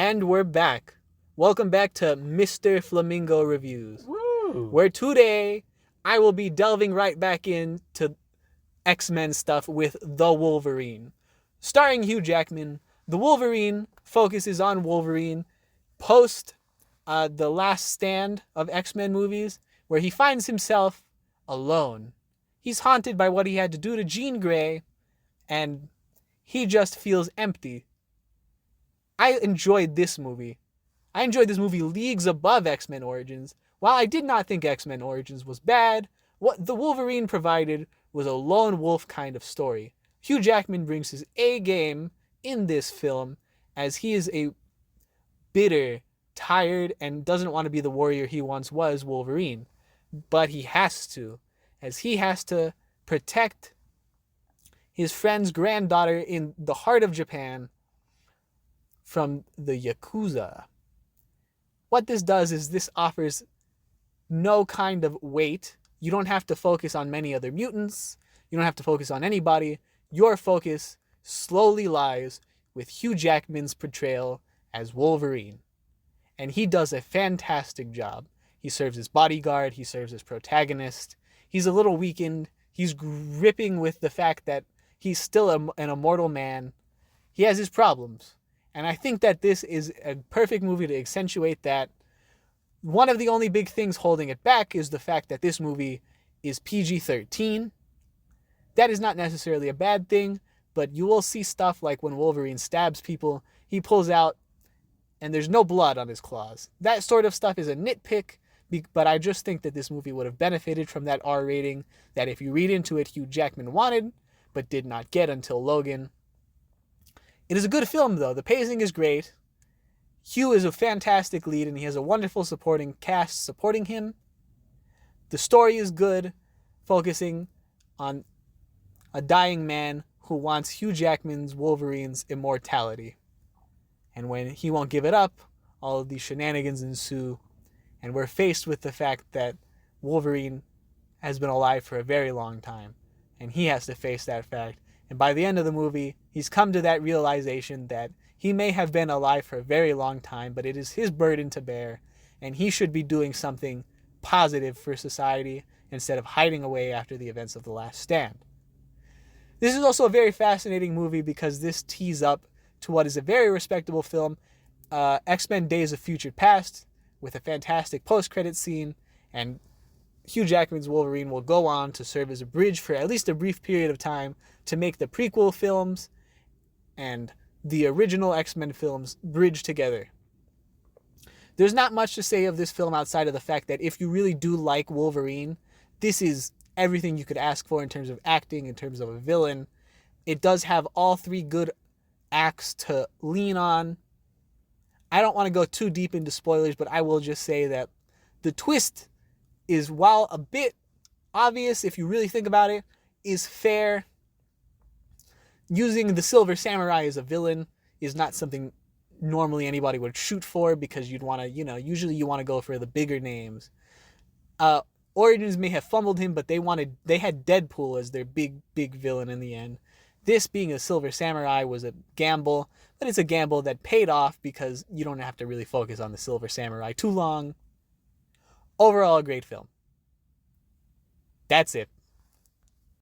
And we're back. Welcome back to Mr.Flamingo Reviews. Woo! Where today I will be delving right back into X-Men stuff with The Wolverine. Starring Hugh Jackman, The Wolverine focuses on Wolverine post the last stand of X-Men movies, where he finds himself alone. He's haunted by what he had to do to Jean Grey, and he just feels empty. I enjoyed this movie. I enjoyed this movie leagues above X-Men Origins. While I did not think X-Men Origins was bad, what the Wolverine provided was a lone wolf kind of story. Hugh Jackman brings his A game in this film, as he is a bitter, tired, and doesn't want to be the warrior he once was, Wolverine. But he has to, as he has to protect his friend's granddaughter in the heart of Japan from the Yakuza. What this does is this offers no kind of weight. You don't have to focus on many other mutants. You don't have to focus on anybody. Your focus slowly lies with Hugh Jackman's portrayal as Wolverine. And he does a fantastic job. He serves as bodyguard. He serves as protagonist. He's a little weakened. He's gripping with the fact that he's still an immortal man. He has his problems. And I think that this is a perfect movie to accentuate that. One of the only big things holding it back is the fact that this movie is PG-13. That is not necessarily a bad thing, but you will see stuff like when Wolverine stabs people, he pulls out and there's no blood on his claws. That sort of stuff is a nitpick, but I just think that this movie would have benefited from that R rating that, if you read into it, Hugh Jackman wanted, but did not get until Logan. It is a good film, though. The pacing is great. Hugh is a fantastic lead, and he has a wonderful supporting cast supporting him. The story is good, focusing on a dying man who wants Hugh Jackman's Wolverine's immortality. And when he won't give it up, all of these shenanigans ensue, and we're faced with the fact that Wolverine has been alive for a very long time, and he has to face that fact. And by the end of the movie, he's come to that realization that he may have been alive for a very long time, but it is his burden to bear, and he should be doing something positive for society instead of hiding away after the events of The Last Stand. This is also a very fascinating movie because this tees up to what is a very respectable film, X-Men Days of Future Past, with a fantastic post-credit scene, and Hugh Jackman's Wolverine will go on to serve as a bridge for at least a brief period of time to make the prequel films and the original X-Men films bridge together. There's not much to say of this film outside of the fact that if you really do like Wolverine, this is everything you could ask for in terms of acting, in terms of a villain. It does have all three good acts to lean on. I don't want to go too deep into spoilers, but I will just say that the twist is, while a bit obvious if you really think about it, is fair. Using the Silver Samurai as a villain is not something normally anybody would shoot for, because you'd want to, usually you want to go for the bigger names. Origins may have fumbled him, but they had Deadpool as their big villain in the end. This, being a Silver Samurai, was a gamble, but it's a gamble that paid off because you don't have to really focus on the Silver Samurai too long. Overall, a great film. That's it.